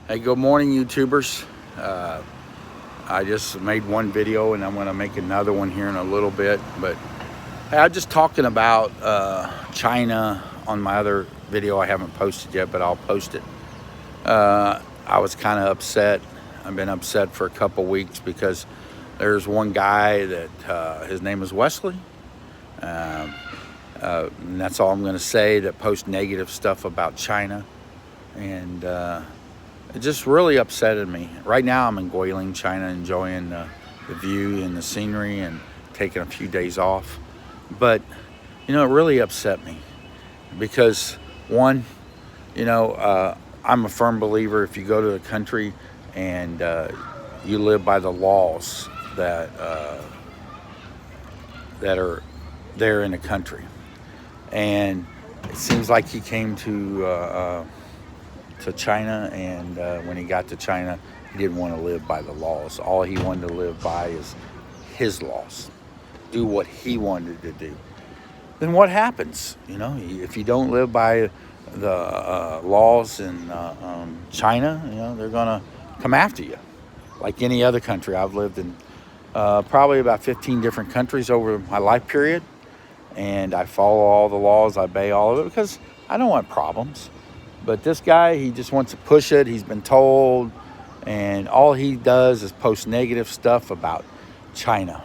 Hey, good morning, YouTubers. I just made one video and I'm going to make another one here in a little bit. But hey, I'm just talking about China on my other video I haven't posted yet, but I'll post it. I was kind of upset. I've been upset for a couple weeks because there's one guy that his name is Wesley. And that's all I'm going to say, that posts negative stuff about China. And it just really upsetted me. Right now I'm in Guilin, China, enjoying the view and the scenery and taking a few days off. But, it really upset me because, one, I'm a firm believer if you go to a country and you live by the laws that are there in the country. And it seems like he came to China, and when he got to China, he didn't want to live by the laws. All he wanted to live by is his laws. Do what he wanted to do. Then what happens? If you don't live by the laws in China, they're going to come after you. Like any other country. I've lived in probably about 15 different countries over my life period. And I follow all the laws. I obey all of it because I don't want problems. But this guy, he just wants to push it. He's been told. And all he does is post negative stuff about China.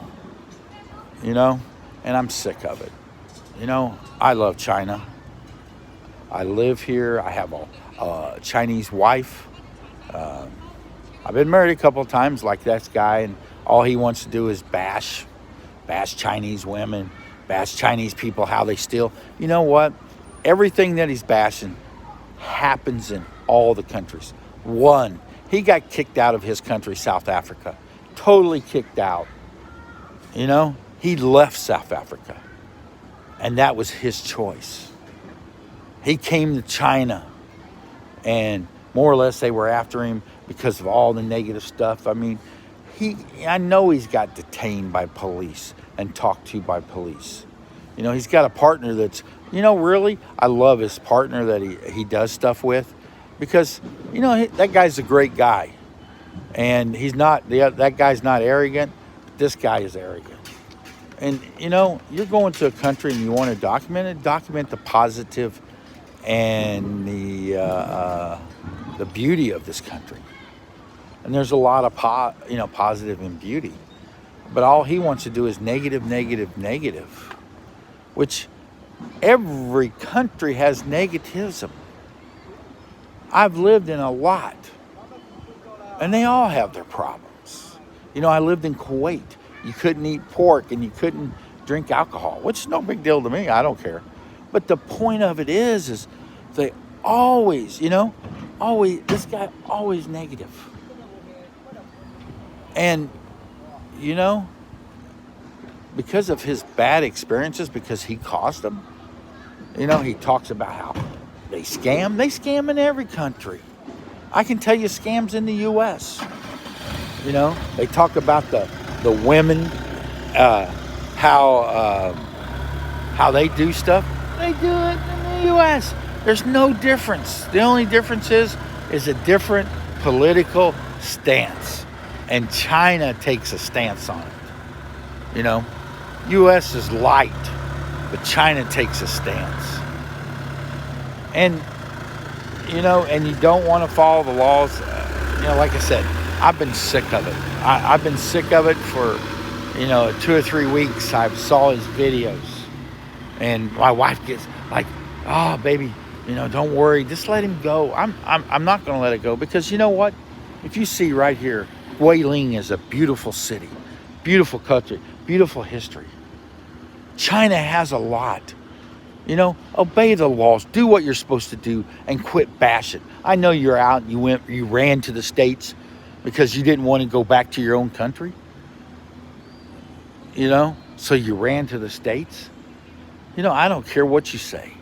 And I'm sick of it. I love China. I live here. I have a Chinese wife. I've been married a couple of times like this guy. And all he wants to do is bash Chinese women, bash Chinese people, how they steal. You know what? Everything that he's bashing happens in all the countries. One, he got kicked out of his country, South Africa. Totally kicked out. He left South Africa. And that was his choice. He came to China. And more or less they were after him because of all the negative stuff. I mean, I know he's got detained by police and talked to by police. He's got a partner that's, really, I love his partner that he does stuff with because, that guy's a great guy. And that guy's not arrogant. This guy is arrogant. And, you're going to a country and you want to document the positive and the beauty of this country. And there's a lot of positive and beauty. But all he wants to do is negative, which every country has negativism. I've lived in a lot, and they all have their problems. I lived in Kuwait. You couldn't eat pork and you couldn't drink alcohol, which is no big deal to me. I don't care. But the point of it is they always, this guy always negative. And, because of his bad experiences, because he caused them, he talks about how they scam. They scam in every country. I can tell you scams in the U.S. They talk about the women, how they do stuff. They do it in the U.S. There's no difference. The only difference is a different political stance. And China takes a stance on it. U.S. is light, but China takes a stance. And, and you don't want to follow the laws. Like I said, I've been sick of it. I've been sick of it for, 2 or 3 weeks. I saw his videos. And my wife gets like, oh, baby, don't worry. Just let him go. I'm not going to let it go because you know what? If you see right here, Guilin is a beautiful city, beautiful country, beautiful history. China has a lot. Obey the laws, do what you're supposed to do, and quit bashing. I know you're out and you ran to the States because you didn't want to go back to your own country. So you ran to the States. I don't care what you say.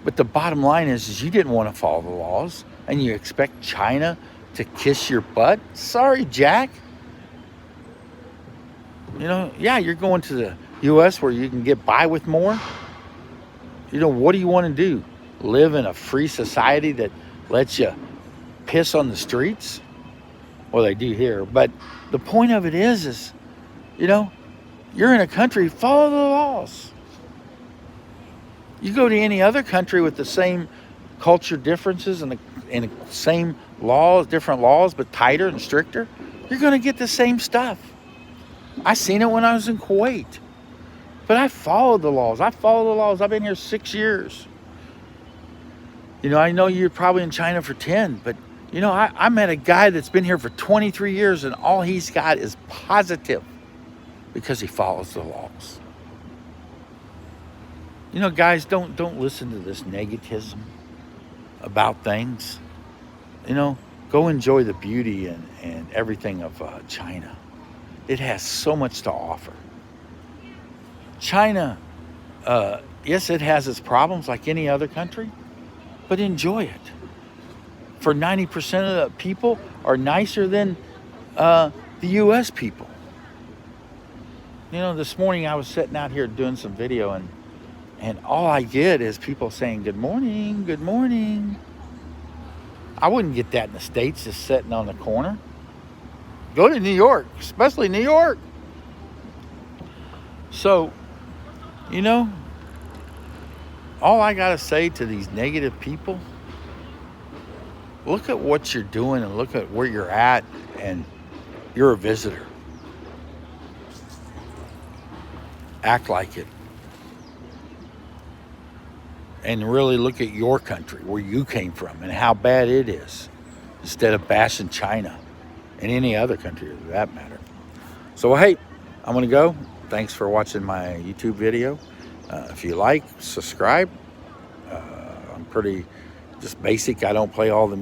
But the bottom line is you didn't want to follow the laws, and you expect China to kiss your butt? Sorry, Jack. You're going to the U.S. where you can get by with more. What do you want to do? Live in a free society that lets you piss on the streets. Well, they do here. But the point of it is, you know, you're in a country, follow the laws. You go to any other country with the same culture differences and the same laws, different laws, but tighter and stricter, you're going to get the same stuff. I seen it when I was in Kuwait. But I followed the laws. I follow the laws. I've been here 6 years. You know, I know you're probably in China for 10, but, you know, I met a guy that's been here for 23 years, and all he's got is positive because he follows the laws. You know, guys, don't listen to this negativism about things. You know, go enjoy the beauty and everything of China. It has so much to offer. China, yes, it has its problems like any other country, but enjoy it. For 90% of the people are nicer than the U.S. people. You know, this morning I was sitting out here doing some video, and all I get is people saying, good morning, good morning. I wouldn't get that in the States, just sitting on the corner. Go to New York, especially New York. So, you know, all I got to say to these negative people, look at what you're doing and look at where you're at, and you're a visitor. Act like it. And really look at your country, where you came from, and how bad it is, instead of bashing China and any other country for that matter. So, hey, I'm going to go. Thanks for watching my YouTube video. If you like, subscribe. I'm pretty just basic. I don't play all the